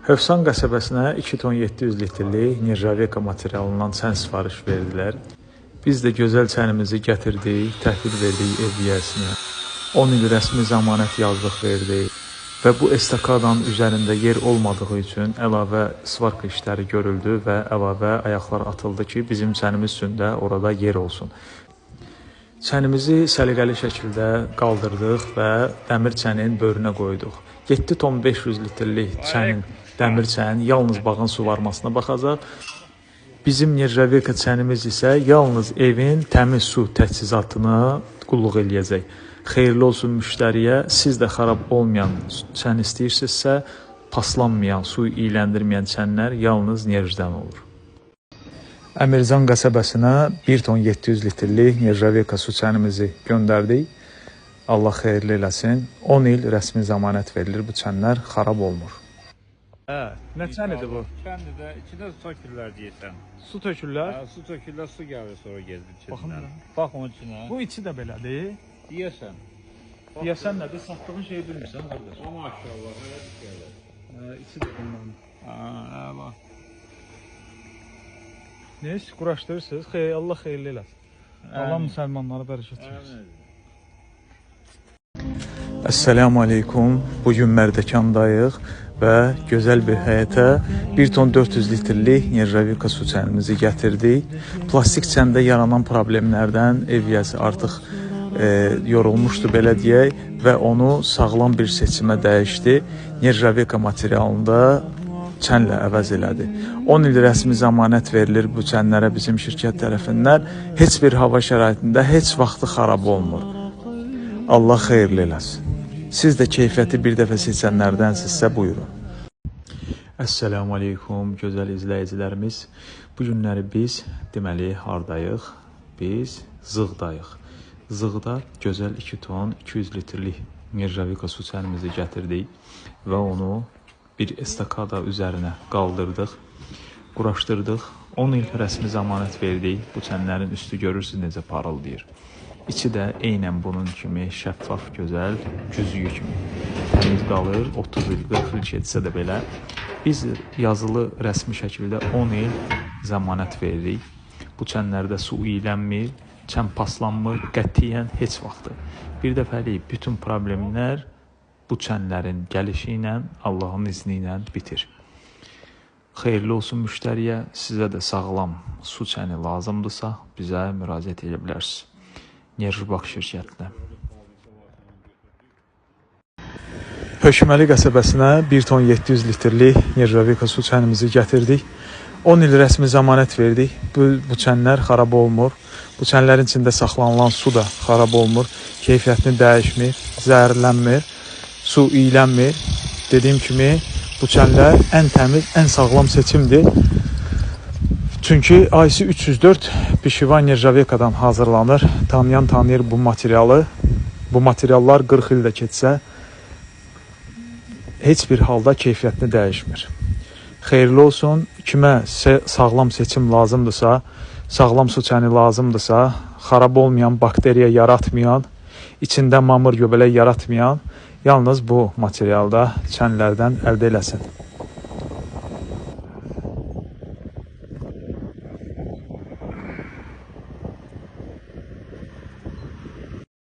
Hövsan qəsəbəsinə 2 ton 700 litrlik nirjaveka materialından çən sifariş verdilər. Biz də gözəl çənimizi gətirdik, təhvil verdik ev yiyəsinə. 10 il rəsmi zəmanət yazlıq verdik və bu estakadanın üzərində yer olmadığı üçün əlavə svarka işləri görüldü və əlavə ayaqlar atıldı ki, bizim çənimiz üçün də orada yer olsun. Çənimizi səliqəli şəkildə qaldırdıq və dəmir çənin börünə qoyduq. 7 ton 500 litrlik çənin dəmir çən yalnız bağın suvarmasına baxacaq. Bizim nirjaveka çənimiz isə yalnız evin təmiz su təchizatına qulluq eləyəcək. Xeyirli olsun müştəriyə. Siz də xarab olmayan çən istəyirsinizsə, paslanmayan, su iyləndirməyən çənlər yalnız nirjdən olur. Əmircan qəsəbəsinə 1 ton 700 litrlik nirjaveka su çənimizi göndərdik. Allah xeyirli eləsin. 10 il rəsmi zəmanət verilir. Bu çənlər xarab olmur. Nə çənidir bu? Çəndir də, içində su tökürlər deyirsən. Su tökürlər? Su tökürlər, su gəlir sonra gezir içindən. Baxın. Bax onun içinə. Bu içi də belədir. Deyəsən. Deyəsən nədir? Satdığın şeyi bilmirsən, qardaş. O maşallah, elə bir şeylər. İçi də bundan. Bax. Neyse, quraşdırırsınız. Allah xeyirli eləsin. Allah müsəlmanlara bərəkət versin. Əssəlamu aleykum. Bugün Mərdəkandayıq və gözəl bir həyətə 1 ton 400 litrlik nirjaveka su çənimizi gətirdik. Plastik çəndə yaranan problemlərdən ev yiyəsi artıq yorulmuşdu, belə deyək, və onu sağlam bir seçimə dəyişdi. Nirjaveka materialında çənlə əvəz elədi. 10 il rəsmi zəmanət verilir bu çənlərə bizim şirkət tərəfindən. Heç bir hava şəraitində heç vaxtı xarab olmur. Allah xeyirli eləsin. Siz də keyfiyyəti bir dəfə seçənlərdənsinizsə buyurun. Əssəlamu aleykum, gözəl izləyicilərimiz. Bu günləri biz deməli hardayıq? Biz Zığdayıq. Zığda gözəl 2 ton 200 litrlik nirjaveka su çənimizi gətirdik və onu bir estakada üzərinə qaldırdıq, quraşdırdıq. 10 il rəsmi zəmanət verdik. Bu çənlərin üstü görürsünüz necə parıldayır. İçi də eynən bunun kimi şəffaf, gözəl, güzgü kimi təmiz qalır. 30 il, 40 il keçsə də belə. Biz yazılı rəsmi şəkildə 10 il zəmanət veririk. Bu çənlərdə su iylənmir, çən paslanmır, qətiyyən heç vaxtı. Bir dəfəlik bütün problemlər bu çənlərin gəlişi ilə, Allahın izni ilə bitir. Xeyirli olsun müştəriyə. Sizə də sağlam su çəni lazımdırsa, bizə müraciət edə bilərsiniz. Nirjbak şirkətinə. Hökməli qəsəbəsinə 1 ton 700 litrlik nirjaveka su çənimizi gətirdik. 10 il rəsmi zəmanət verdik. Bu çənlər xarab olmur. Bu çənlərin içində saxlanılan su da xarab olmur. Keyfiyyətini dəyişmir, zəhərlənmir, su iylənmir. Dediyim kimi, bu çənlər ən təmiz, ən sağlam seçimdir. Çünki IC 304 pişivan nirjavekadan hazırlanır. Tanıyan tanıyır bu materialı. Bu materiallar 40 ildə keçsə, heç bir halda keyfiyyətini dəyişmir. Xeyirli olsun. Kimə sağlam seçim lazımdırsa, sağlam su çəni lazımdırsa, xarab olmayan, bakteriya yaratmayan, içində mamır göbələk yaratmayan, yalnız bu materialda çənlərdən əldə eləsin.